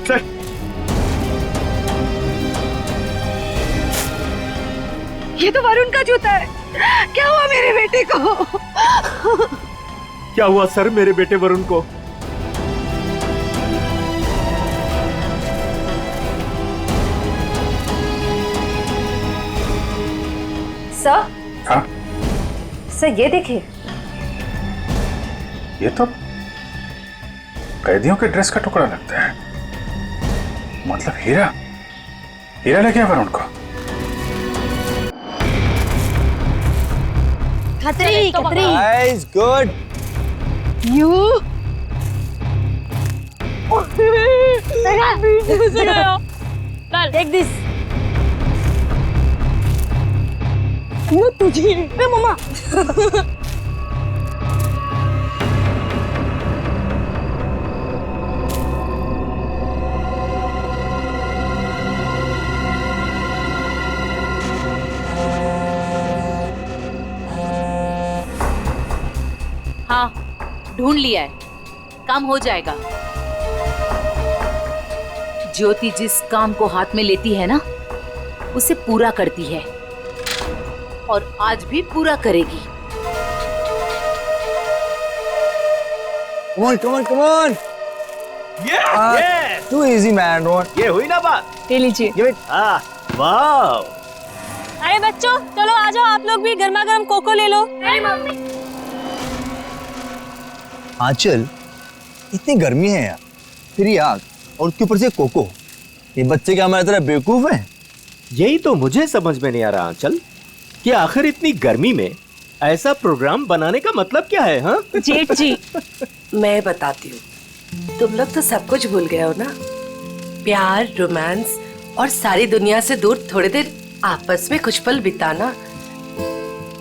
चल। ये तो वरुण का जूता है। क्या हुआ मेरे बेटे को? क्या हुआ सर मेरे बेटे वरुण को? सर। हाँ? सर ये देखिए। ये तो कैदियों के ड्रेस का टुकड़ा लगता है। मतलब हीरा हीरा ले गया वरुण को। खतरी खतरी। Nice, good. You take this. You तुझे मम्मा। हाँ, ढूंढ लिया है, काम हो जाएगा। ज्योति जिस काम को हाथ में लेती है ना, उसे पूरा करती है और आज भी पूरा करेगी। Come on, come on, come on. Yes. Too easy, man. Don't. ये हुई ना बात। ले लीजिए। Give it. वाह। अरे बच्चों चलो आ जाओ, आप लोग भी गर्मा गर्म कोको ले लो। मम्मी। आंचल, इतनी गर्मी है यार, फिर ये आग और उसके ऊपर से कोको। ये बच्चे क्या हमारी तरह बेवकूफ हैं? यही तो मुझे समझ में नहीं आ रहा आंचल कि आखिर इतनी गर्मी में ऐसा प्रोग्राम बनाने का मतलब क्या है? हाँ जेठ जी, मैं बताती हूँ। तुम लोग तो सब कुछ भूल गए हो ना। प्यार, रोमांस और सारी दुनिया से दूर थोड़ी देर आपस में कुछ पल बिताना,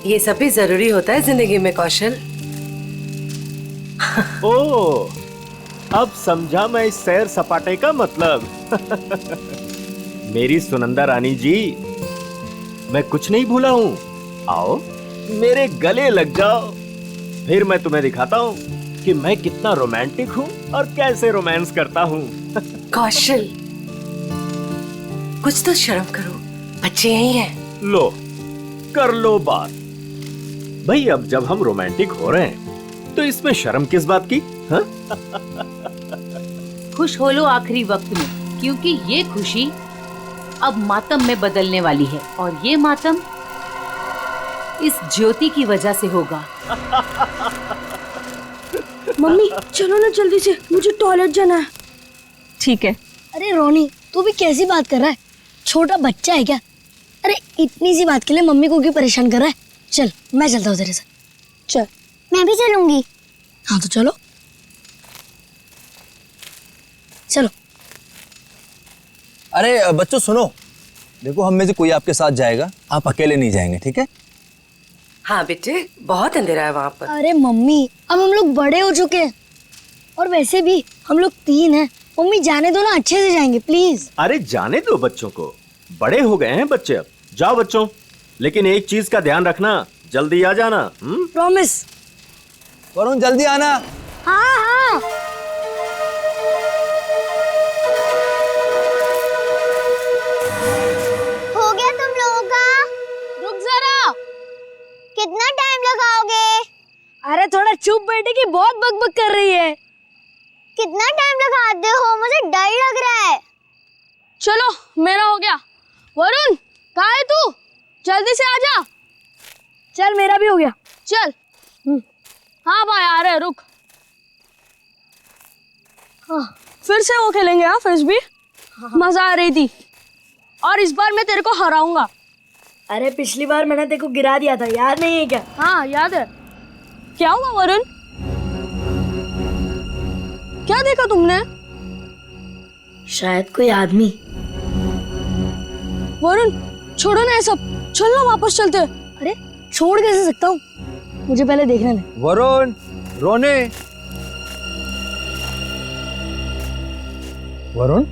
ये सब भी जरूरी होता है जिंदगी में कौशल। ओ, अब समझा मैं इस सैर सपाटे का मतलब। मेरी सुनंदा रानी जी, मैं कुछ नहीं भूला हूँ। आओ मेरे गले लग जाओ, फिर मैं तुम्हें दिखाता हूँ कि मैं कितना रोमांटिक हूँ और कैसे रोमांस करता हूँ। कौशल, कुछ तो शर्म करो, बच्चे यही हैं। लो कर लो बात। भाई अब जब हम रोमांटिक हो रहे हैं तो इसमें शर्म किस बात की? हाँ? खुश हो लो आखिरी वक्त में, क्योंकि ये खुशी अब मातम में बदलने वाली है और ये मातम इस ज्योति की वजह से होगा। मम्मी चलो ना जल्दी से, मुझे टॉयलेट जाना है। ठीक है। अरे रोनी, तू भी कैसी बात कर रहा है? छोटा बच्चा है क्या? अरे इतनी सी बात के लिए मम्मी को क्यों परेशान कर रहा है? चल मैं चलता हूँ तेरे साथ। चल। मैं भी चलूंगी। हाँ तो चलो चलो। अरे बच्चों सुनो, देखो हम में से कोई आपके साथ जाएगा, आप अकेले नहीं जाएंगे, ठीक है? हाँ बेटे, बहुत अंधेरा है वहाँ पर। अरे मम्मी, अब हम लोग बड़े हो चुके हैं और वैसे भी हम लोग 3 हैं। मम्मी जाने दो ना, अच्छे से जाएंगे प्लीज। अरे जाने दो बच्चों को, बड़े हो गए हैं बच्चे अब। जाओ बच्चों, लेकिन एक चीज का ध्यान रखना, जल्दी आ जाना। प्रॉमिस। वरुण जल्दी आना। हाँ हाँ। हो गया तुम लोगों का? रुक जरा। कितना टाइम लगाओगे? अरे थोड़ा चुप बैठे की बहुत बकबक कर रही है। कितना टाइम लगाते हो? मुझे डर लग रहा है। चलो मेरा हो गया। वरुण कहाँ है तू? जल्दी से आजा। चल मेरा भी हो गया। चल। हाँ भाई आ रहे, रुक। हाँ फिर से वो खेलेंगे। हाँ फ्रिस्बी, मजा आ रही थी और इस बार मैं तेरे को हराऊंगा। अरे पिछली बार मैंने तेरे को गिरा दिया था, याद नहीं है क्या? हाँ याद है। क्या हुआ वरुण? क्या देखा तुमने? शायद कोई आदमी। वरुण छोड़ो ना ये सब, चल ना वापस चलते। अरे छोड़ कैसे सकता हूँ, मुझे पहले देखने दे। वरुण, रोने। वरुण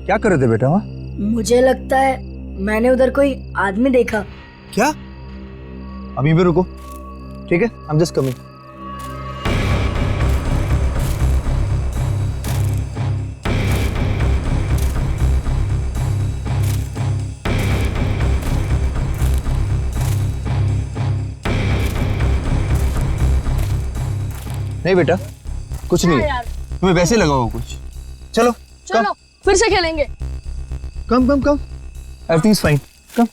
क्या कर रहे थे बेटा वहाँ? मुझे लगता है मैंने उधर कोई आदमी देखा। क्या? अभी भी रुको, ठीक है? I am just coming. नहीं बेटा, कुछ नहीं हाँ है। यार। तुम्हें वैसे लगा हो कुछ। चलो चलो फिर से खेलेंगे। कम कम कम, एवरीथिंग इज फाइन, कम।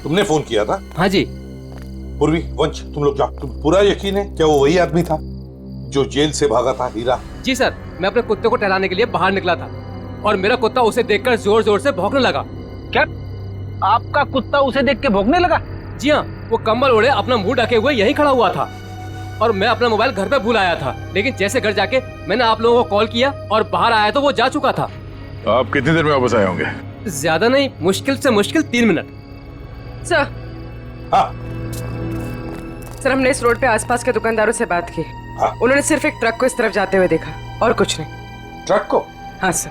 तुमने फोन किया था? हाँ जी। पूर्वी, वंश, तुम लोग जाओ। तुम पूरा यकीन है क्या वो वही आदमी था जो जेल से भागा था, हीरा? जी सर, मैं अपने कुत्ते को टहलाने के लिए बाहर निकला था और मेरा कुत्ता उसे देखकर जोर जोर से भौंकने लगा। क्या आपका कुत्ता उसे देख के भौंकने लगा? जी हाँ, वो कंबल ओढ़े अपना मुंह ढके हुए यहीं खड़ा हुआ था और मैं अपना मोबाइल घर पे भूल आया था, लेकिन जैसे घर जाके मैंने आप लोगों को कॉल किया और बाहर आया तो वो जा चुका था। आप कितनी देर में वापस आए होंगे? ज्यादा नहीं, मुश्किल से मुश्किल 3 मिनट। सर, हाँ सर हमने इस रोड पे आसपास के दुकानदारों से बात की। हाँ। उन्होंने सिर्फ एक ट्रक को इस तरफ जाते हुए देखा और कुछ नहीं। ट्रक को? हाँ सर।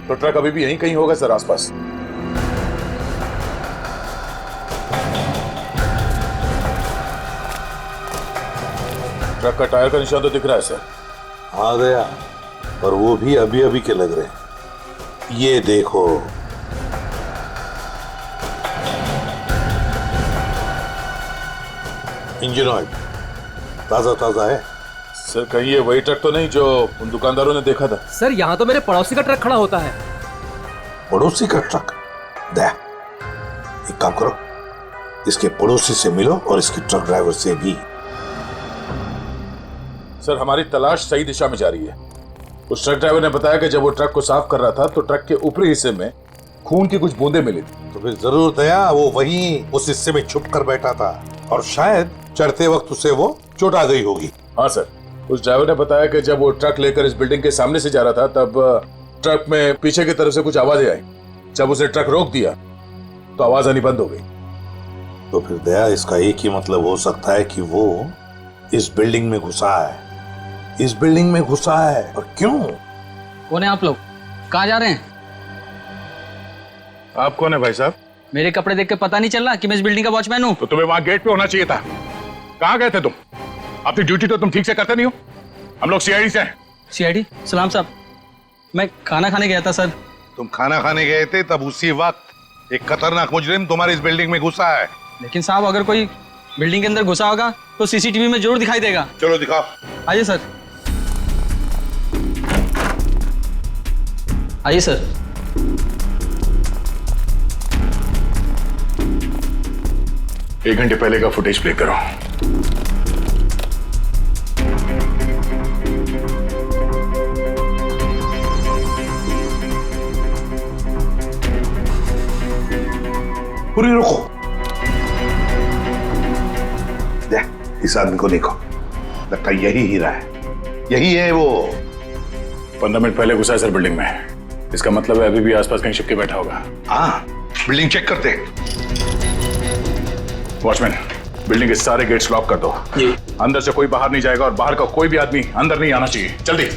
तो ट्रक अभी भी यहीं कहीं होगा सर, आसपास। ट्रक का टायर का निशान तो दिख रहा है सर। आ गया, और वो भी अभी अभी के लग रहे हैं। ये देखो, इंजन ऑयल ताजा ताजा है। सर कहीं ये वही ट्रक तो नहीं जो उन दुकानदारों ने देखा था? सर यहाँ तो मेरे पड़ोसी का ट्रक खड़ा होता है। पड़ोसी का ट्रक? दे, एक काम करो, इसके पड़ोसी से मिलो और इसके ट्रक ड्राइवर से भी। सर हमारी तलाश सही दिशा में जा रही है। उस ट्रक ड्राइवर ने बताया कि जब वो ट्रक को साफ कर रहा था तो ट्रक के ऊपरी हिस्से में खून की कुछ बूंदें मिली थी। तो फिर जरूर दया वो वहीं उस हिस्से में छुप कर बैठा था और शायद चढ़ते वक्त उसे वो चोट आ गई होगी। हाँ सर, उस ड्राइवर ने बताया कि जब वो ट्रक लेकर इस बिल्डिंग के सामने से जा रहा था तब ट्रक में पीछे की तरफ से कुछ आवाजें आई। जब उसे ट्रक रोक दिया तो आवाज आनी बंद हो गई। तो फिर दया इसका एक ही मतलब हो सकता है कि वो इस बिल्डिंग में घुसा है। इस बिल्डिंग में घुसा है, और क्यों? कौन है आप लोग? कहाँ जा रहे हैं? आप कौन है भाई साहब? मेरे कपड़े देख के पता नहीं चल रहा कि मैं इस बिल्डिंग का वॉचमैन हूँ? तो तुम्हें वहां गेट पे होना चाहिए था। कहाँ गए थे तुम? अपनी ड्यूटी तो तुम ठीक से करते नहीं हो। हम लोग सीआईडी से हैं। सीआईडी? सलाम साहब, मैं खाना खाने गया था सर। तुम खाना खाने गए थे तब उसी वक्त एक खतरनाक मुजरिम तुम्हारे इस बिल्डिंग में घुसा है। लेकिन साहब अगर कोई बिल्डिंग के अंदर घुसा होगा तो सीसीटीवी में जरूर दिखाई देगा। चलो दिखाओ। आइए सर, आइए सर। एक घंटे पहले का फुटेज प्ले करो। पूरी रुको। देख, इस आदमी को देखो, लगता है यही हीरा है। यही है वो। 15 मिनट पहले घुसा है सर बिल्डिंग में। इसका मतलब है अभी भी आसपास कहीं छिप के बैठा होगा। हाँ, बिल्डिंग चेक करते हैं। वॉचमैन, बिल्डिंग के सारे गेट्स लॉक कर दो। अंदर से कोई बाहर नहीं जाएगा और बाहर का कोई भी आदमी अंदर नहीं आना चाहिए। जल्दी।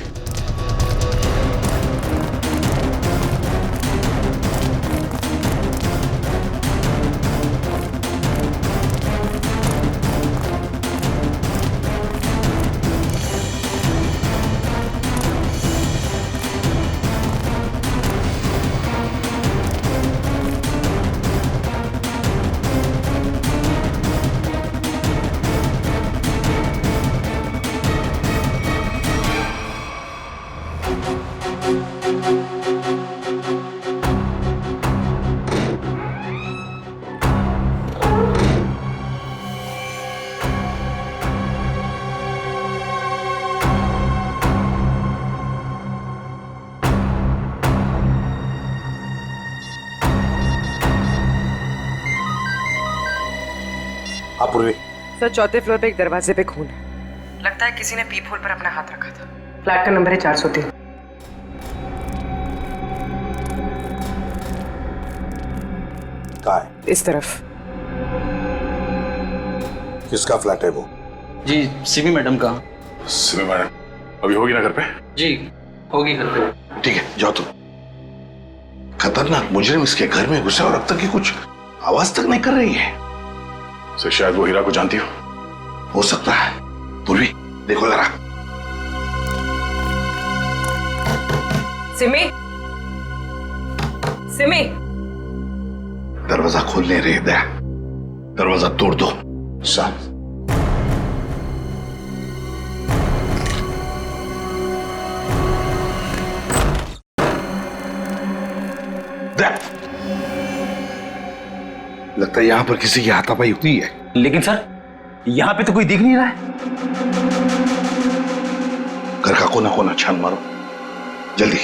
पूर्वी। सर चौथे फ्लोर पे एक दरवाजे पे खून है। लगता है किसी ने पीप होल पर अपना हाथ रखा था। फ्लैट का नंबर है 403। कहाँ है? इस तरफ। किसका फ्लैट है वो? जी, सिमी मैडम का। सिमी मैडम अभी होगी ना घर पे? जी होगी घर पे। ठीक है, जाओ तुम। खतरनाक मुजरिम इसके घर में घुसा और अब तक की कुछ आवाज तक नहीं कर रही है। से शायद वो हीरा को जानती हो सकता है। पूर्वी देखो जरा। सिमी, सिमी, दरवाजा खोलने रे दया, दरवाजा तोड़ दो। साहब लगता है यहां पर किसी की हाथापाई हुई है। लेकिन सर यहाँ पे तो कोई दिख नहीं रहा है। घर का कोना कोना छान मारो जल्दी।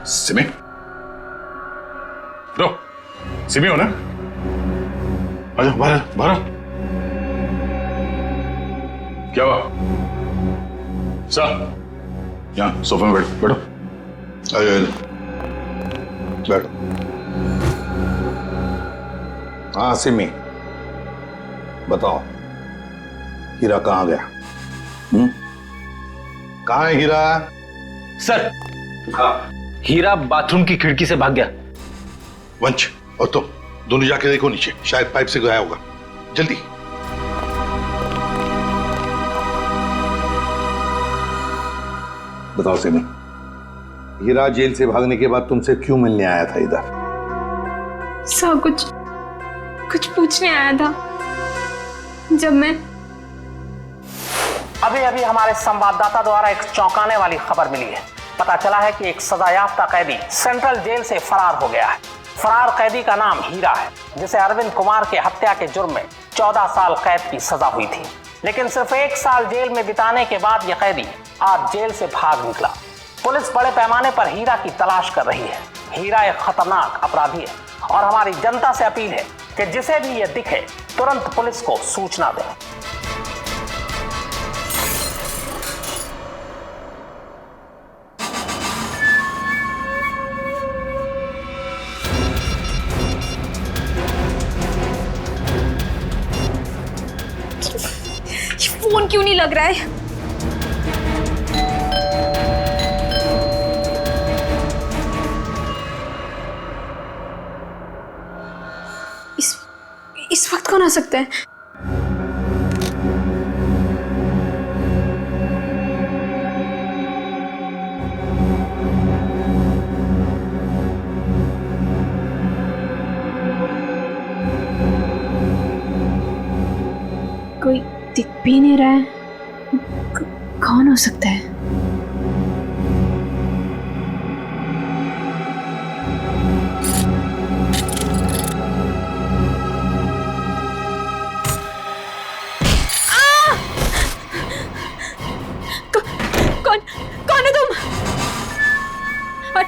सिमी, रो, सिमी हो ना? आजा बाहर, बाहर। क्या हुआ? सर, यहाँ सोफे में बैठो, बैठो। आजा, बैठो। हाँ सिमी, बताओ हीरा कहाँ गया? कहाँ है हीरा? सर हीरा बाथरूम की खिड़की से भाग गया। वंश और तुम दोनों जाके देखो नीचे, शायद पाइप से गया होगा। जल्दी। बताओ सिमी, हीरा जेल से भागने के बाद तुमसे क्यों मिलने आया था इधर? सर कुछ पूछने आया था। जब मैं अभी हमारे संवाददाता द्वारा एक चौंकाने वाली खबर मिली है। पता चला है कि एक सजायाफ्ता कैदी सेंट्रल जेल से फरार हो गया है। फरार कैदी का नाम हीरा है, जिसे अरविंद कुमार के हत्या के जुर्म में 14 साल कैद की सजा हुई थी। लेकिन सिर्फ 1 साल जेल में बिताने के बाद यह कैदी आज जेल से भाग निकला। पुलिस बड़े पैमाने पर हीरा की तलाश कर रही है। हीरा एक खतरनाक अपराधी है और हमारी जनता से अपील है कि जिसे भी यह दिखे तुरंत पुलिस को सूचना दें। फोन क्यों नहीं लग रहा है? इस वक्त कौन आ सकता है? कोई दिख भी नहीं रहा है। कौन हो सकता है? कौन है तुम? और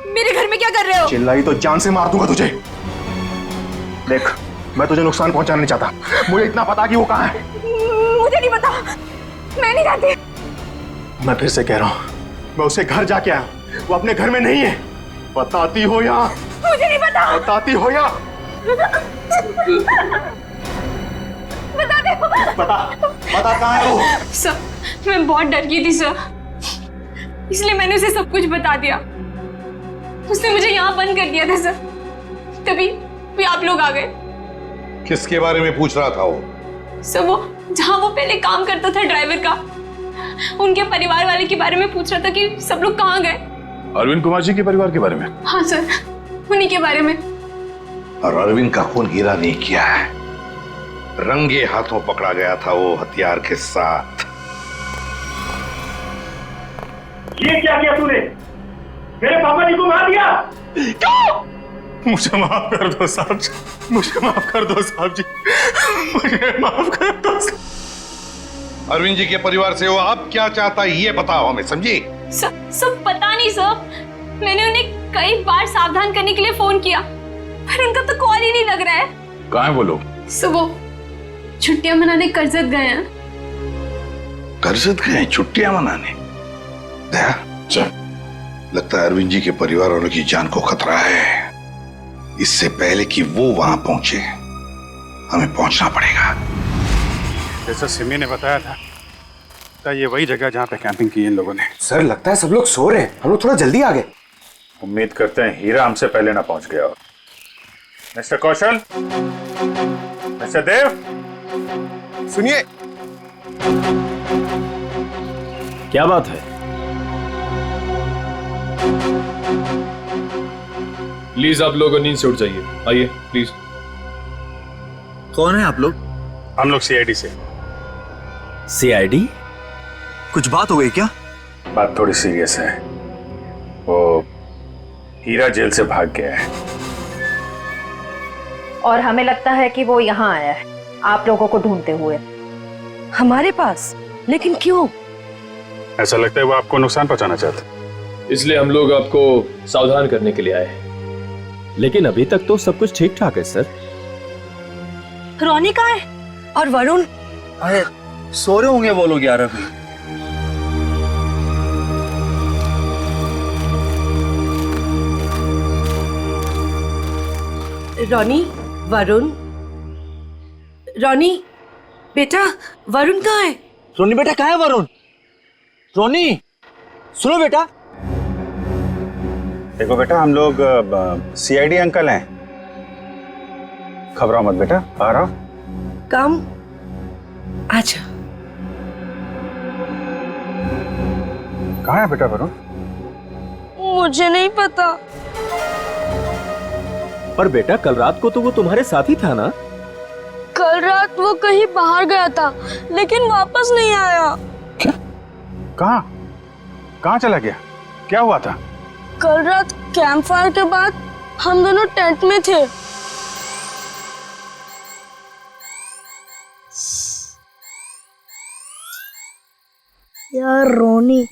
मेरे घर में क्या कर रहे हो? चिल्लाई तो जान से मार दूंगा तुझे। देख, मैं तुझे नुकसान पहुंचाना नहीं चाहता। मुझे इतना पता कि वो कहाँ है। मुझे नहीं पता, मैं नहीं जानती। मैं फिर से कह रहा हूँ, मैं उसे घर जाके आया, वो अपने घर में नहीं है। बताती हो या? मुझे नहीं पता। बताती हो या? बता दे। बता कहाँ है वो? सर, मैं बहुत डर गई थी सर, इसलिए मैंने उसे सब कुछ बता दिया। उसने मुझे यहाँ बंद कर दिया था सर, तभी आप लोग आ गए। किसके बारे में पूछ रहा था वो? सर, वो जहाँ वो पहले काम करता था ड्राइवर का, उनके परिवार वाले के बारे में पूछ रहा था कि सब लोग कहाँ गए। अरविंद कुमार जी के परिवार के बारे में? हाँ सर, उन्हीं के बारे में। और अरविंद का खून हीरा नहीं किया है, रंगे हाथों पकड़ा गया था वो हथियार के साथ। ये क्या किया तूने? मेरे पापा जी को मार दिया। क्यों? मुझे माफ कर दो साहब जी, मुझे माफ कर दो साहब जी, मुझे माफ कर दो। अरविंद जी के परिवार से वो अब क्या चाहता है ये बताओ हमें, समझी? सब पता नहीं सर, मैंने उन्हें कई बार सावधान करने के लिए फोन किया पर उनका तो कॉल ही नहीं लग रहा है। कहाँ है वो लोग? सुबह छुट्टियां मनाने कर्जत गए हैं। कर्जत गए छुट्टियां मनाने? दया, चल, लगता है अरविंद जी के परिवार वालों की जान को खतरा है। इससे पहले कि वो वहां पहुंचे हमें पहुंचना पड़ेगा। जैसा सिमी ने बताया था ये वही जगह जहाँ पे कैंपिंग की इन लोगों ने। सर लगता है सब लोग सो रहे हैं, हम लोग थोड़ा जल्दी आ गए। उम्मीद करते हैं हीरा हमसे पहले ना पहुंच गया हो। मिस्टर कौशल, मिस्टर देव, सुनिए। क्या बात है? प्लीज आप लोग नींद से उठ जाइए, आइए प्लीज। कौन है आप लोग? हम लोग सीआईडी से। सीआईडी? कुछ बात हो गई क्या? बात थोड़ी सीरियस है। वो हीरा जेल से भाग गया है और हमें लगता है कि वो यहाँ आया है आप लोगों को ढूंढते हुए। हमारे पास? लेकिन क्यों? ऐसा लगता है वो आपको नुकसान पहुंचाना चाहता है, इसलिए हम लोग आपको सावधान करने के लिए आए हैं। लेकिन अभी तक तो सब कुछ ठीक ठाक है सर। रोनी कहाँ है? और वरुण? अरे सो रहे होंगे वो लोग 11 बजे। रोनी, वरुण, रोनी बेटा, वरुण कहाँ है? रोनी बेटा कहाँ है वरुण? रोनी सुनो बेटा। देखो बेटा, हम लोग सीआईडी अंकल हैं, घबराओ मत बेटा, आ रहा हूं। कम अच्छा। कहाँ है बेटा वरुण? मुझे नहीं पता। पर बेटा कल रात को तो वो तुम्हारे साथ ही था ना? कल रात वो कहीं बाहर गया था लेकिन वापस नहीं आया। क्या? कहाँ चला गया? क्या हुआ था? कल रात कैंप फायर के बाद हम दोनों टेंट में थे। यार रोनी,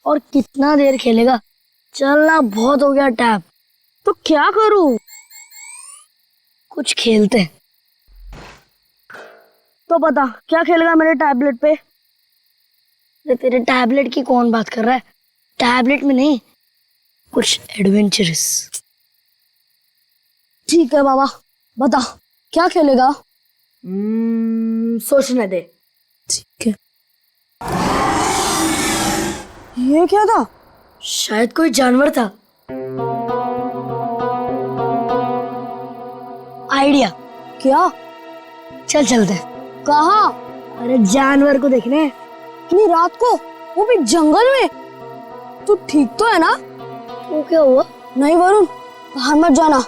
और कितना देर खेलेगा? चलना बहुत हो गया टैब। तो क्या करूं? कुछ खेलते हैं। तो बता क्या खेलेगा मेरे टैबलेट पे? तेरे टैबलेट की कौन बात कर रहा है? टैबलेट में नहीं, कुछ एडवेंचरस। ठीक है बाबा, बता क्या खेलेगा? सोचने दे। ठीक है। ये क्या था? शायद कोई जानवर था। आइडिया। क्या? चल चलते। कहाँ? अरे जानवर को देखने। इतनी रात को, वो भी जंगल में? तू ठीक तो है ना? वो क्या हुआ? नहीं वरुण, बाहर मत जाना,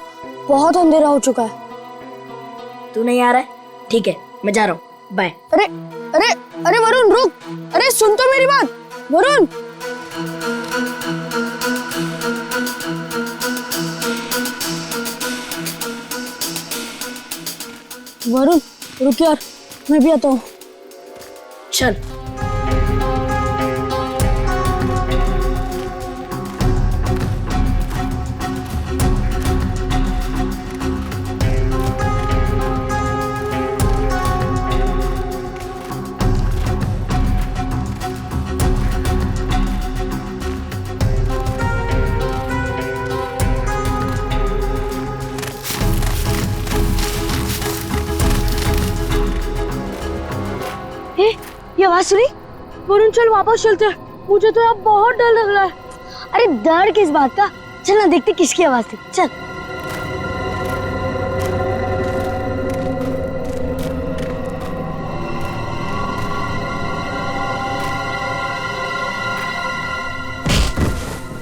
बहुत अंधेरा हो चुका है। तू नहीं आ रहा है? ठीक है, मैं जा रहा हूँ, बाय। अरे अरे अरे वरुण रुक, अरे सुन तो मेरी बात वरुण। वरुण रुक यार, मैं भी आता हूँ। चल। ये आवाज सुनी? वरुण चल वापस चलते हैं, मुझे तो अब बहुत डर लग रहा है। अरे डर किस बात का? चल ना देखते किसकी आवाज थी। चल।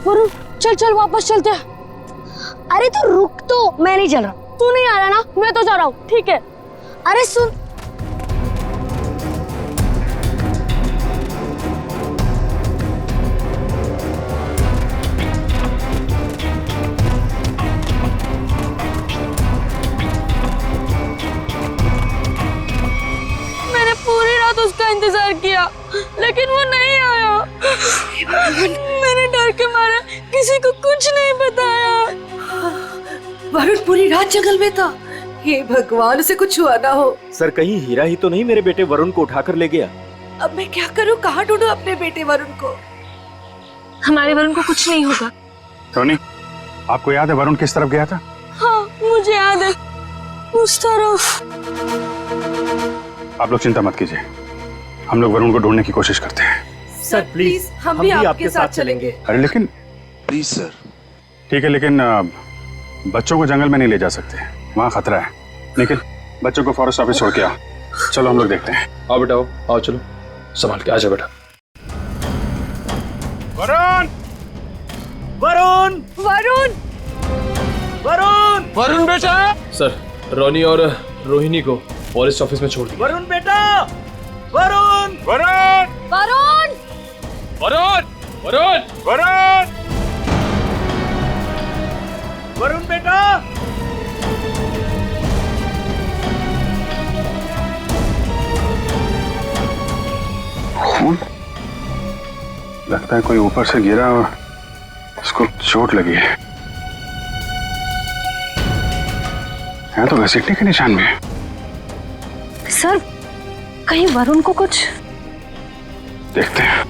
वरुण चल चल वापस चलते हैं। अरे तो रुक तो, मैं नहीं चल रहा। तू नहीं आ रहा ना? मैं तो जा रहा हूँ। ठीक है। अरे सुन, उसका इंतजार किया लेकिन वो नहीं आया। मैंने डर के मारे किसी को कुछ नहीं बताया। वरुण पूरी रात जंगल में था। हे भगवान, उसे कुछ हुआ ना हो। सर कहीं हीरा ही तो नहीं मेरे बेटे वरुण को उठाकर ले गया? अब मैं क्या करूं, कहाँ ढूंढूं अपने बेटे वरुण को? हमारे वरुण को कुछ नहीं होगा। टोनी, आपको याद है वरुण किस तरफ गया था? हाँ मुझे याद है, उस तरफ। आप लोग चिंता मत कीजिए, हम लोग वरुण को ढूंढने की कोशिश करते हैं। सर प्लीज, हम भी आपके साथ चलेंगे। अरे लेकिन प्लीज सर। ठीक है, लेकिन बच्चों को जंगल में नहीं ले जा सकते, वहाँ खतरा है। लेकिन बच्चों को फॉरेस्ट ऑफिस छोड़ के आओ। चलो हम लोग देखते हैं। आओ बेटा, आओ चलो, संभाल के आजा बेटा। वरुण! वरुण! वरुण! वरुण! वरुण बेटा! सर, रोनी और रोहिणी को फॉरेस्ट ऑफिस में छोड़ दिया। वरुण बेटा! वरुण! वरुण! वरुण! वरुण! वरुण! वरुण! वरुण बेटा! खून? लगता है कोई ऊपर से गिरा और उसको चोट लगी है। यहाँ तो घसीटने के निशान भी है। सर, कहीं वरुण को कुछ? देखते हैं।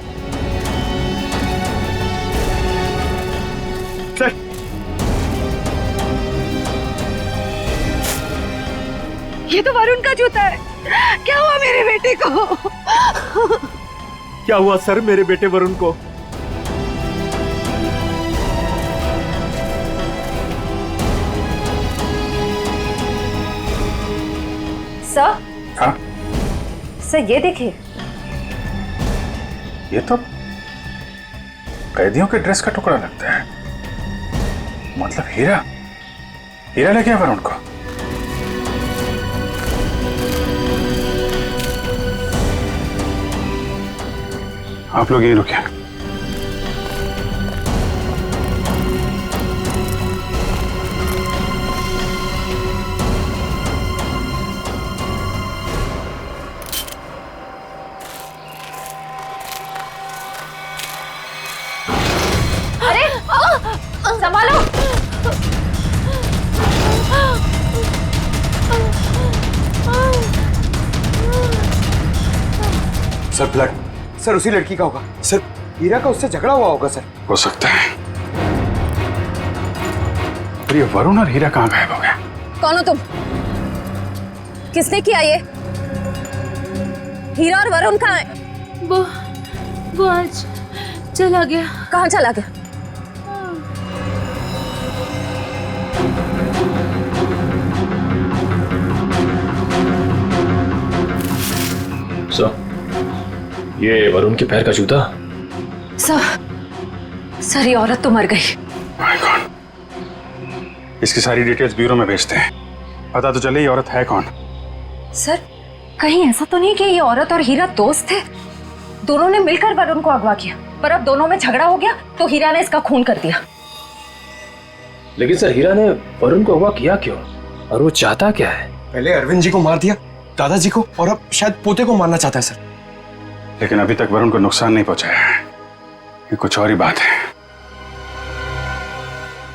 सर, ये तो वरुण का जूता है। क्या हुआ मेरे बेटे को? क्या हुआ सर मेरे बेटे वरुण को? सर? हाँ? सर ये देखिए। ये तो कैदियों के ड्रेस का टुकड़ा लगता है। मतलब हीरा हीरा ले गया वरुण को। आप लोग यहीं रुकिए। अरे संभालो। सर ब्लड, सर उसी लड़की का होगा। सर हीरा का उससे झगड़ा हुआ होगा। सर हो सकता है। पर ये वरुण और हीरा कहाँ गायब हो गए? कौन हो तुम? किसने किया ये? हीरा और वरुण कहाँ है? वो आज चला गया। कहाँ चला गया? सर, ये वरुण के पैर का जूता। सर ये औरत तो मर गई। My God. इसकी सारी डिटेल्स ब्यूरो में भेजते हैं, पता तो चले ये औरत है कौन। सर कहीं ऐसा तो नहीं कि ये औरत और हीरा दोस्त थे? दोनों ने मिलकर वरुण को अगवा किया, पर अब दोनों में झगड़ा हो गया तो हीरा ने इसका खून कर दिया। लेकिन सर, हीरा ने वरुण को अगवा किया क्यों और वो चाहता क्या है? पहले अरविंद जी को मार दिया, दादाजी को, और अब शायद पोते को मारना चाहता है। सर लेकिन अभी तक वरुण को नुकसान नहीं पहुंचाया है। ये कुछ और ही बात है।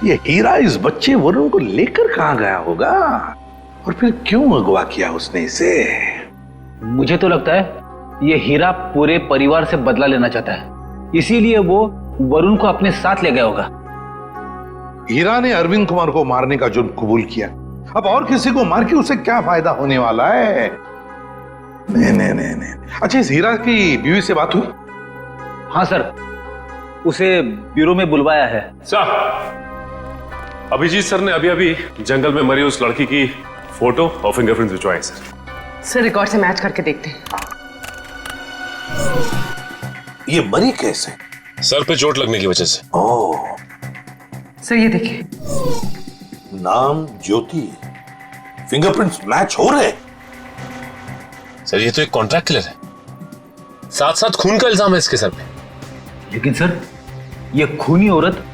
ये हीरा इस बच्चे वरुण को लेकर कहाँ गया होगा और फिर क्यों अगवा किया उसने इसे? मुझे तो लगता है ये हीरा पूरे परिवार से बदला लेना चाहता है, इसीलिए वो वरुण को अपने साथ ले गया होगा। हीरा ने अरविंद कुमार को मारने का जुर्म कबूल किया, अब और किसी को मार के उसे क्या फायदा होने वाला है? नहीं नहीं नहीं नहीं। अच्छा, इस हीरा की बीवी से बात हुई? हाँ सर, उसे ब्यूरो में बुलवाया है। सर, अभिजीत सर ने अभी जंगल में मरी उस लड़की की फोटो और फिंगरप्रिंट भिजवाए सर रिकॉर्ड से मैच करके देखते हैं। ये मरी कैसे? सर पे चोट लगने की वजह से। ओह, सर ये देखिए, नाम ज्योति, फिंगरप्रिंट्स मैच हो रहे। सर ये तो एक कॉन्ट्रैक्ट किलर है, साथ साथ खून का इल्जाम है इसके सर पे। लेकिन सर, ये खूनी औरत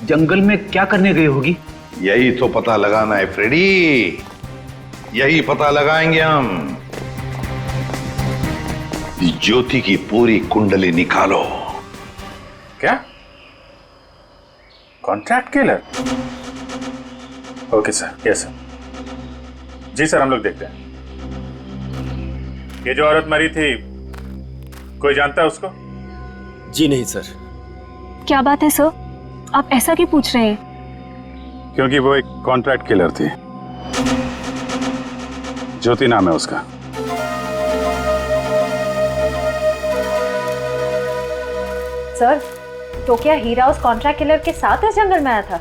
जंगल में क्या करने गई होगी? यही तो पता लगाना है फ्रेडी, यही पता लगाएंगे हम। ज्योति की पूरी कुंडली निकालो। क्या? Contract killer? Okay sir, yes sir. जी सर, हम लोग देखते हैं। ये जो औरत मरी थी, कोई जानता है उसको? जी नहीं सर। क्या बात है सर, आप ऐसा क्यों पूछ रहे हैं? क्योंकि वो एक कॉन्ट्रैक्ट किलर थी। ज्योति नाम है उसका। सर, तो क्या हीरा उस कॉन्ट्रैक्ट किलर के साथ इस जंगल में आया था?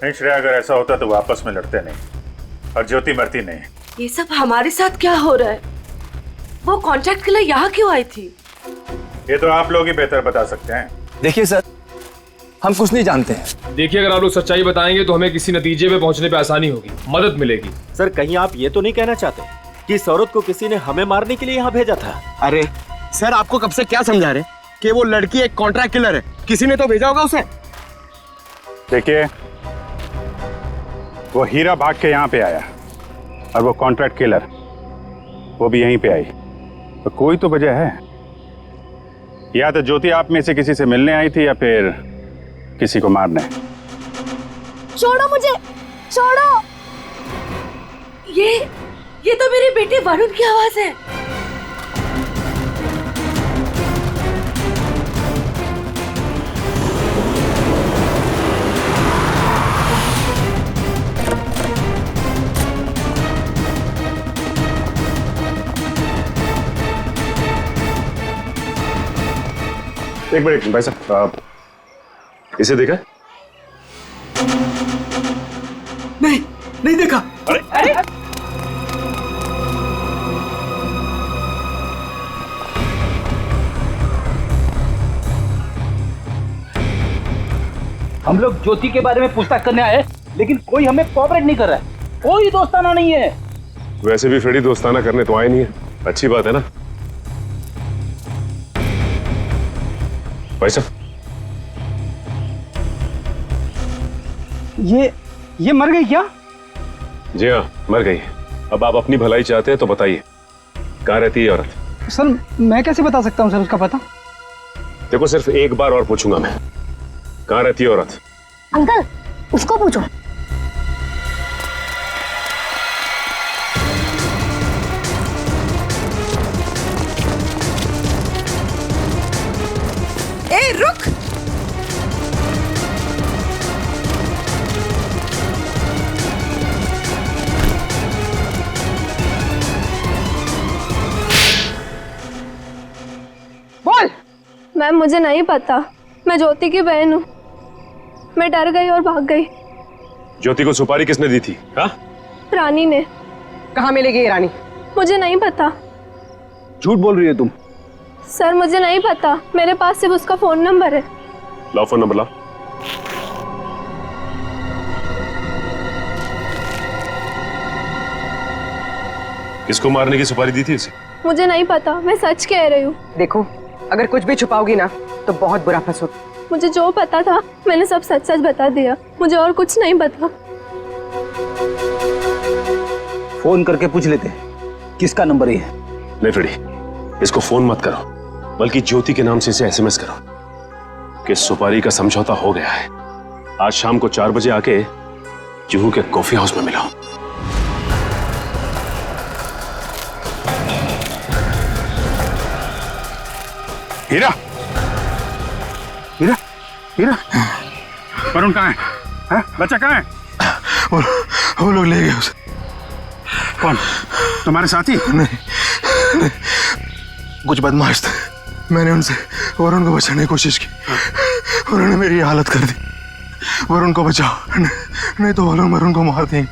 नहीं श्रेया, अगर ऐसा होता तो वो आपस में लड़ते नहीं और ज्योति मरती नहीं। ये सब हमारे साथ क्या हो रहा है? वो कॉन्ट्रैक्ट किलर यहाँ क्यों आई थी? ये तो आप लोग ही बेहतर बता सकते हैं। देखिए सर, हम कुछ नहीं जानते हैं। देखिए, अगर आप लोग सच्चाई बताएंगे तो हमें किसी नतीजे पे पहुंचने पे आसानी होगी, मदद मिलेगी। सर, कहीं आप ये तो नहीं कहना चाहते कि इस औरत को किसी ने हमें मारने के लिए यहाँ भेजा था? अरे सर, आपको कब से क्या समझा रहे कि वो लड़की एक कॉन्ट्रैक्ट किलर है? किसी ने तो भेजा होगा उसे। देखिए, वो हीरा भाग के यहाँ पे आया और वो कॉन्ट्रैक्ट किलर वो भी यहीं पे आई, तो कोई तो वजह है। या तो ज्योति आप में से किसी से मिलने आई थी या फिर किसी को मारने। छोड़ो मुझे, छोड़ो। ये तो मेरे बेटे वरुण की आवाज है। एक मिनट भाई साहब, इसे देखा? नहीं देखा। अरे हम लोग ज्योति के बारे में पूछताछ करने आए, लेकिन कोई हमें कोऑपरेट नहीं कर रहा है। कोई दोस्ताना नहीं है। वैसे भी फ्रेडी दोस्ताना करने तो आए नहीं है, अच्छी बात है ना भाई साहब? ये मर गई क्या? जी हाँ, मर गई। अब आप अपनी भलाई चाहते हैं तो बताइए, कहाँ रहती है औरत? सर, मैं कैसे बता सकता हूँ सर उसका पता? देखो, सिर्फ एक बार और पूछूंगा मैं, कहाँ रहती है औरत? अंकल, उसको पूछो। ए रुक! बोल। मैम, मुझे नहीं पता, मैं ज्योति की बहन हूँ। मैं डर गई और भाग गई। ज्योति को सुपारी किसने दी थी? हाँ? रानी ने। कहाँ मिलेगी ये रानी? मुझे नहीं पता। झूठ बोल रही है तुम। सर, मुझे नहीं पता, मेरे पास सिर्फ उसका फोन नंबर है। लाओ फोन नंबर लाओ। किसको मारने की सुपारी दी थी उसे? मुझे नहीं पता, मैं सच कह रही हूँ। देखो, अगर कुछ भी छुपाओगी ना तो बहुत बुरा फंसोगी। मुझे जो पता था मैंने सब सच सच बता दिया, मुझे और कुछ नहीं पता। फोन करके पूछ लेते किसका नंबर है। नहीं फ्रेडी, इसको फोन मत करो, बल्कि ज्योति के नाम से इसे एसएमएस करो कि सुपारी का समझौता हो गया है। आज शाम को 4 बजे आके जुहू के कॉफी हाउस में मिलाओ। हीरा, हीरा, हीरा, वरुण कहाँ है? बच्चा कहाँ है? वो लोग ले गए उसे। कौन? तुम्हारे साथी? नहीं, कुछ बदमाश थे। मैंने उनसे वरुण को बचाने की कोशिश की, उन्होंने मेरी हालत कर दी। वरुण को बचाओ, नहीं तो वो लोग वरुण को मार देंगे।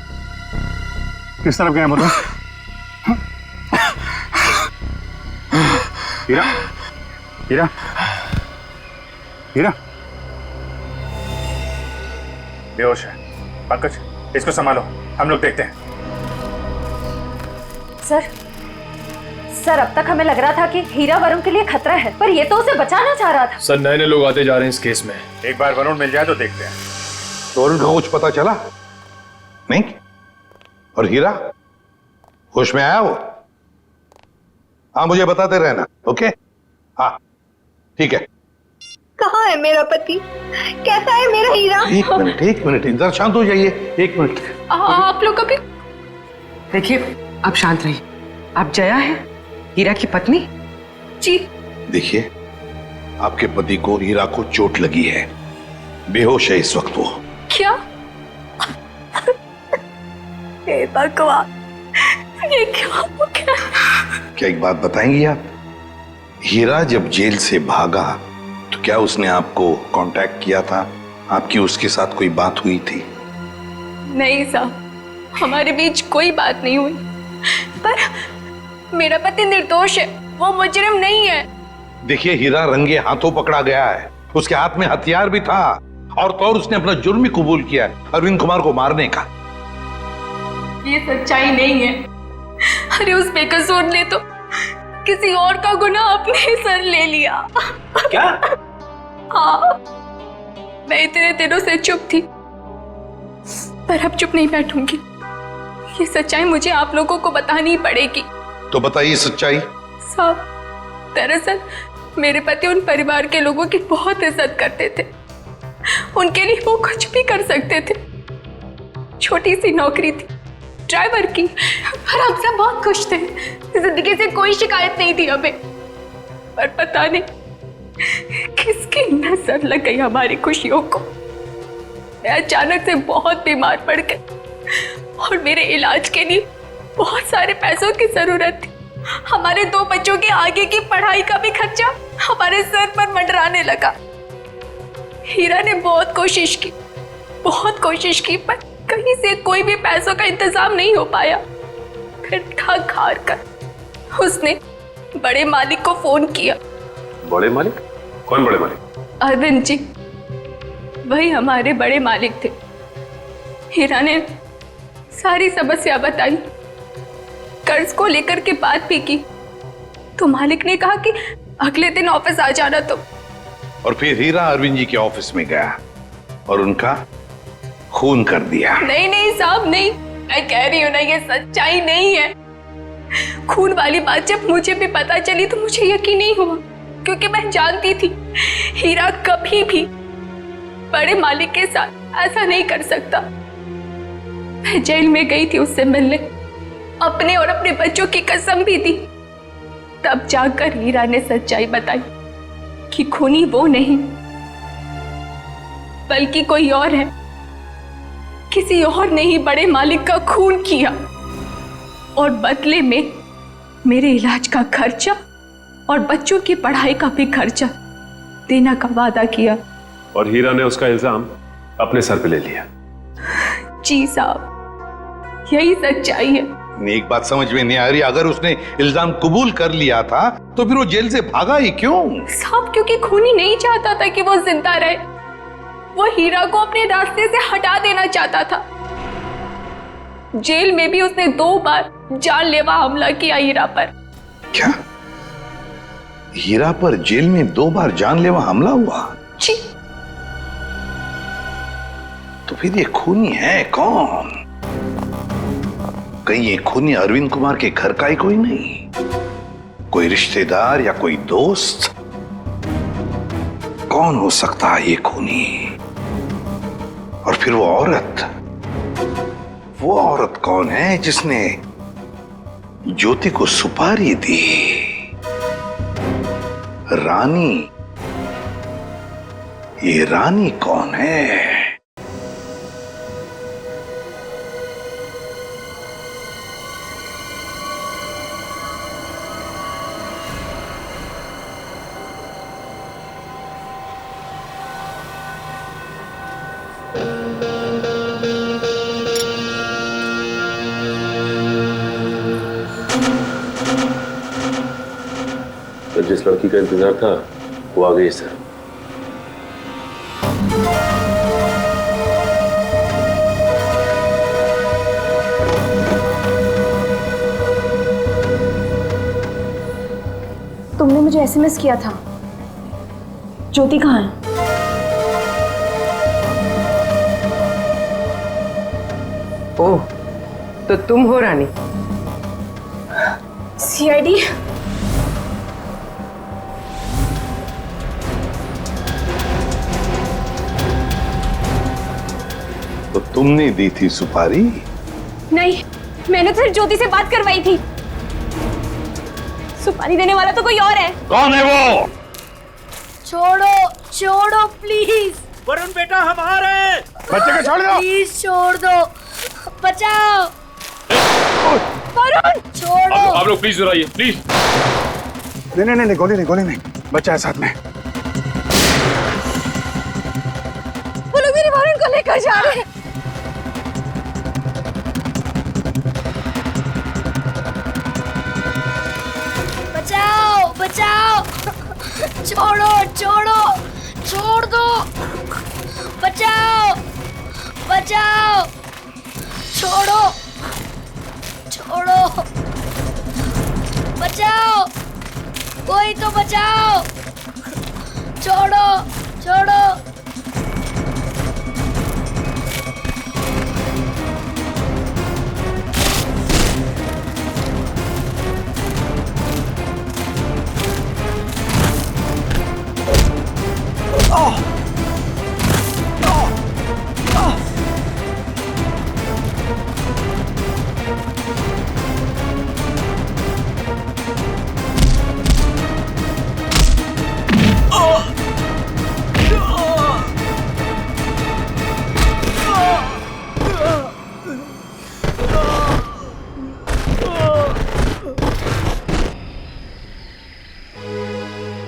किस तरफ गए बताओ? हीरा, हीरा, हीरा, बेहोश है। पंकज, इसको संभालो, हम लोग देखते हैं। सर, अब तक हमें लग रहा था कि हीरा वरुण के लिए खतरा है, पर ये तो उसे बचाना चाह रहा था। सर, नए नए लोग आते जा रहे हैं इस केस में। एक बार वरुण मिल जाए तो देखते हैं। तो वरुण को कुछ पता चला नहीं? और हीरा होश में आया वो? हाँ, मुझे बताते रहना। ओके, हाँ ठीक है। कहाँ है मेरा पति? कैसा है मेरा हीरा? एक मिनट इंतजार, शांत हो जाइए, एक मिनट। आप लोग अभी देखिए, आप शांत रहिए। आप जया है, हीरा की पत्नी? जी। देखिए, आपके पति को, हीरा को चोट लगी है, बेहोश है इस वक्त वो। क्या? हे भगवान, ये क्या हो गया? क्या एक बात बताएंगी आप? हीरा जब जेल से भागा तो क्या उसने आपको कांटेक्ट किया था? आपकी उसके साथ कोई बात हुई थी? नहीं साहब, हमारे बीच कोई बात नहीं हुई। पर मेरा पति निर्दोष है, वो मुजरिम नहीं है। देखिए, हीरा रंगे हाथों पकड़ा गया है, उसके हाथ में हथियार भी था, और तो और उसने अपना जुर्म भी कबूल किया है, अरविंद कुमार को मारने का। ये सच्चाई नहीं है। अरे उस बेकसूर ने तो किसी और का गुनाह अपने सर ले लिया। क्या? हाँ, मैं इतने दिनों से चुप थी, पर अब चुप नहीं बैठूंगी। ये सच्चाई मुझे आप लोगों को बतानी पड़ेगी। तो बताइए सच्चाई। साहब, दरअसल मेरे पति उन परिवार के लोगों की बहुत इज्जत करते थे। उनके लिए वो कुछ भी कर सकते थे। छोटी सी नौकरी थी, ड्राइवर की, पर हम सब बहुत खुश थे। जिंदगी से कोई शिकायत नहीं थी हमें। पर पता नहीं किसकी नजर लग गई हमारी खुशियों को। मैं अचानक से बहुत बीमार पड़ गई और मेरे इलाज के लिए बहुत सारे पैसों की जरूरत थी। हमारे 2 बच्चों के आगे की पढ़ाई का भी खर्चा हमारे सर पर मंडराने लगा। हीरा ने बहुत कोशिश की, पर कहीं से कोई भी पैसों का इंतजाम नहीं हो पाया। फिर थक हार कर उसने बड़े मालिक को फोन किया। बड़े मालिक? कौन बड़े मालिक? अरविंद जी, वही हमारे बड़े मालिक थे। हीरा ने सारी समस्या बताई, कर्ज को लेकर के बात भी की, तो मालिक ने कहा कि अगले दिन ऑफिस आ जाना। तो और फिर हीरा अरविंद जी के ऑफिस में गया और उनका खून कर दिया। नहीं साहब, नहीं, मैं कह रही हूँ ना, ये सच्चाई नहीं है। खून वाली बात जब मुझे भी पता चली तो मुझे यकीन नहीं हुआ, क्योंकि मैं जानती थी हीरा कभी भी बड़े मालिक के साथ ऐसा नहीं कर सकता। मैं जेल में गई थी उससे मिलने, अपने और अपने बच्चों की कसम भी दी। तब जाकर हीरा ने सच्चाई बताई कि खूनी वो नहीं बल्कि कोई और है। किसी और ने ही बड़े मालिक का खून किया और बदले में मेरे इलाज का खर्चा और बच्चों की पढ़ाई का भी खर्चा देने का वादा किया। और हीरा ने उसका इल्जाम अपने सर पे ले लिया। जी साहब, यही सच्चाई है। एक बात समझ में नहीं आ रही, अगर उसने इल्जाम कबूल कर लिया था तो फिर वो जेल से भागा ही क्यों? साहब, क्योंकि खूनी नहीं चाहता था कि वो जिंदा रहे। वो हीरा को अपने रास्ते से हटा देना चाहता था। जेल में भी उसने 2 बार जानलेवा हमला किया हीरा पर। क्या? हीरा पर जेल में 2 बार जानलेवा हमला हुआ? जी। तो फिर ये खूनी है कौन? कहीं ये खूनी अरविंद कुमार के घर का ही कोई नहीं? कोई रिश्तेदार या कोई दोस्त? कौन हो सकता है ये खूनी? और फिर वो औरत कौन है जिसने ज्योति को सुपारी दी? रानी। ये रानी कौन है? तो जिस लड़की का इंतजार था वो आ गई सर। तुमने मुझे एसएमएस किया था। ज्योति कहाँ है? ओह, तो तुम हो रानी? सीआईडी? तुमने दी थी सुपारी? नहीं, मैंने तो सिर्फ ज्योति से बात करवाई थी। सुपारी देने वाला तो कोई और है। कौन है वो? छोड़ो छोड़ो प्लीज। वरुण बेटा हम आ रहे हैं। बच्चे को छोड़ दो। प्लीज छोड़ दो, बचाओ। वरुण छोड़ो। आप लोग प्लीज आइए, प्लीज। नहीं, गोली नहीं, बच्चा है साथ में। वो लोग मेरे वरुण को लेकर जा रहे हैं। बचाओ बचाओ, छोड़ो छोड़ो, छोड़ दो, बचाओ बचाओ, छोड़ो छोड़ो, बचाओ, कोई तो बचाओ, छोड़ो छोड़ो।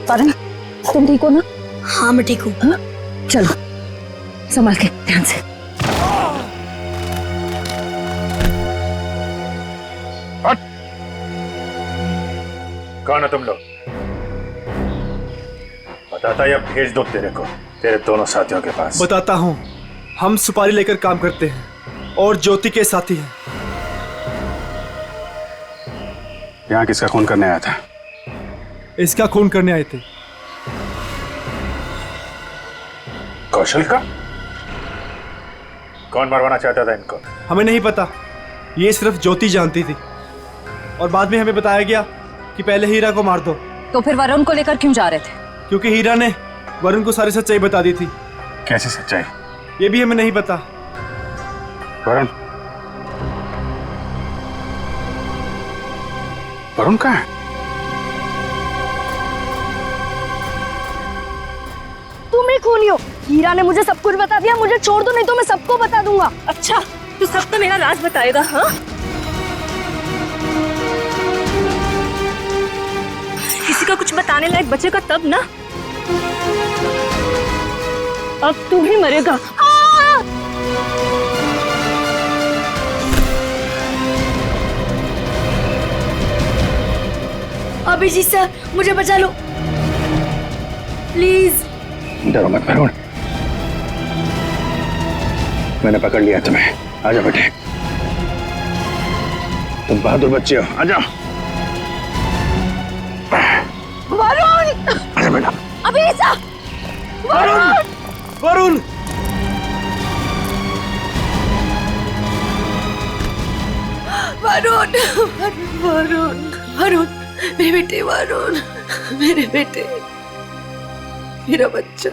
वरुण, तुम ठीक हो ना? हाँ मैं ठीक हूँ। चलो संभाल के, ध्यान से। कौन है तुम लोग? बताता या भेज दो तेरे को तेरे दोनों साथियों के पास? बताता हूँ, हम सुपारी लेकर काम करते हैं और ज्योति के साथी हैं। यहाँ किसका खून करने आया था? इसका खून करने आए थे। कौशल का? कौन मरवाना चाहता था इनको? हमें नहीं पता, ये सिर्फ ज्योति जानती थी और बाद में हमें बताया गया कि पहले हीरा को मार दो। तो फिर वरुण को लेकर क्यों जा रहे थे? क्योंकि हीरा ने वरुण को सारी सच्चाई बता दी थी। कैसी सच्चाई? ये भी हमें नहीं पता। वरुण? वरुण कहाँ है? तुम ही खूनी हो। हीरा ने मुझे सब कुछ बता दिया, मुझे छोड़ दो नहीं तो मैं सबको बता दूंगा। अच्छा, तू सब तो मेरा राज बताएगा? हाँ, किसी का कुछ बताने लायक बचेगा तब ना। अब तू ही मरेगा। अभिजीत सर, मुझे बचा लो प्लीज। डरो मत वरुण, मैंने पकड़ लिया तुम्हें। आजा बेटे, तुम बहादुर बच्चे हो, आजा। वरुण! आजा बेटा। अभिजीत सर! वरुण! वरुण! वरुण, वरुण, वरुण, मेरे बेटे वरुण, मेरे बेटे, मेरा बच्चा।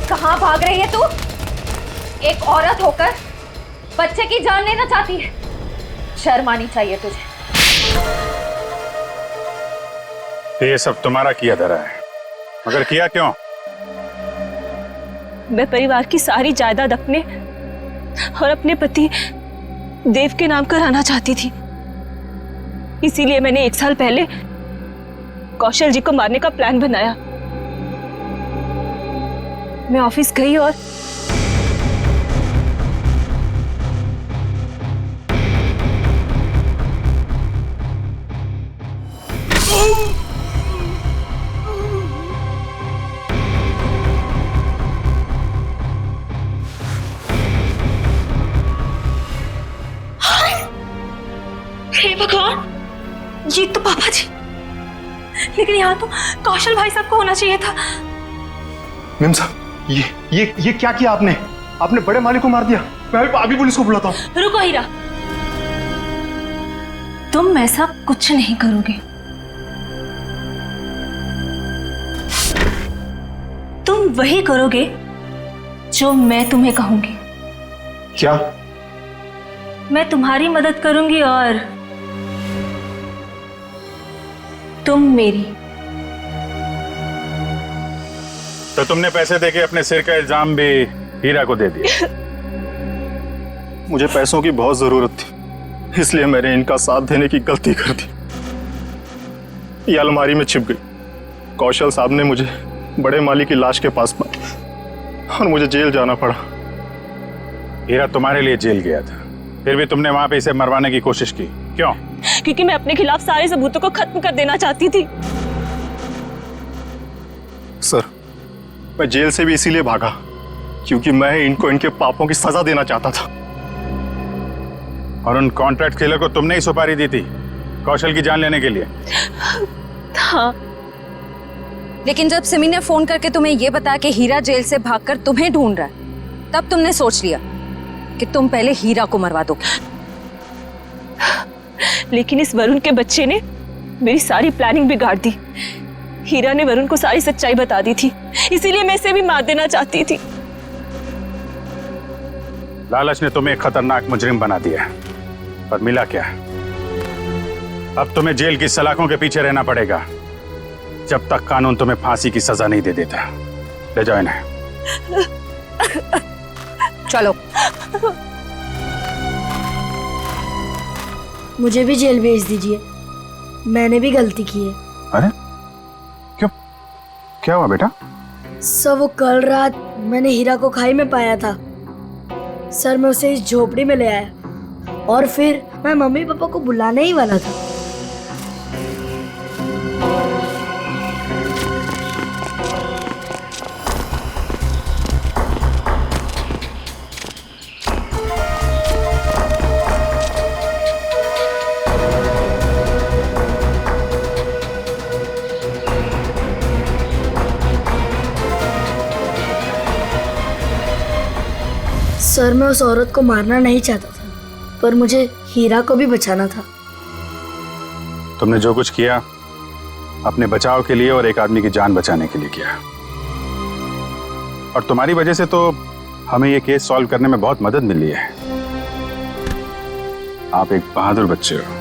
कहाँ भाग रही है तू? एक औरत होकर बच्चे की जान लेना चाहती है। शर्म आनी चाहिए तुझे। ये सब तुम्हारा किया धरा है, मगर किया क्यों? मैं परिवार की सारी जायदाद अपने और अपने पति देव के नाम कराना चाहती थी। इसीलिए मैंने 1 साल पहले कौशल जी को मारने का प्लान बनाया। मैं ऑफिस गई और हे भगवान, ये तो पापा जी। लेकिन यहाँ तो कौशल भाई साहब को होना चाहिए था। मेम साहब, ये क्या किया आपने? आपने बड़े मालिक को मार दिया। मैं अभी पुलिस को बुलाता हूँ। रुको हीरा, तुम ऐसा कुछ नहीं करोगे। तुम वही करोगे जो मैं तुम्हें कहूंगी। क्या? मैं तुम्हारी मदद करूंगी और तुम मेरी। तो तुमने पैसे देके अपने सिर का इल्जाम भी हीरा को दे दिया। मुझे पैसों की बहुत जरूरत थी, इसलिए मैंने इनका साथ देने की गलती कर दी। ये अलमारी में छिप गई। कौशल साहब ने मुझे बड़े माली की लाश के पास पाया और मुझे जेल जाना पड़ा। हीरा तुम्हारे लिए जेल गया था, फिर भी तुमने वहां पे इसे मरवाने की कोशिश की, क्यों? क्योंकि मैं अपने खिलाफ सारे सबूतों को खत्म कर देना चाहती थी। सर, मैं जेल से भी इसीलिए भागा क्योंकि मैं इनको इनके पापों की सजा देना चाहता था। और उन कॉन्ट्रैक्ट किलर को तुमने ही सुपारी दी थी कौशल की जान लेने के लिए? हाँ। लेकिन जब सिमी ने फोन करके तुम्हें यह बताया कि हीरा जेल से भागकर तुम्हें ढूंढ रहा है, तब तुमने सोच लिया कि तुम पहले हीरा को मरवा दोगे। लेकिन इस वरुण के बच्चे ने मेरी सारी प्लानिंग बिगाड़ दी। हीरा ने वरुण को सारी सच्चाई बता दी थी, इसीलिए मैं इसे भी मार देना चाहती थी। लालच ने तुम्हें एक खतरनाक मुजरिम बना दिया, पर मिला क्या? अब तुम्हें जेल की सलाखों के पीछे रहना पड़ेगा जब तक कानून तुम्हें फांसी की सजा नहीं दे देता। ले जाओ इन्हें। चलो। मुझे भी जेल भेज दीजिए, मैंने भी गलती की है। अरे क्यों, क्या हुआ बेटा? सर, वो कल रात मैंने हीरा को खाई में पाया था। सर, मैं उसे इस झोपड़ी में ले आया और फिर मैं मम्मी पापा को बुलाने ही वाला था। सर, मैं उस औरत को मारना नहीं चाहता था, पर मुझे हीरा को भी बचाना था। तुमने जो कुछ किया अपने बचाव के लिए और एक आदमी की जान बचाने के लिए किया, और तुम्हारी वजह से तो हमें ये केस सॉल्व करने में बहुत मदद मिली है। आप एक बहादुर बच्चे हो।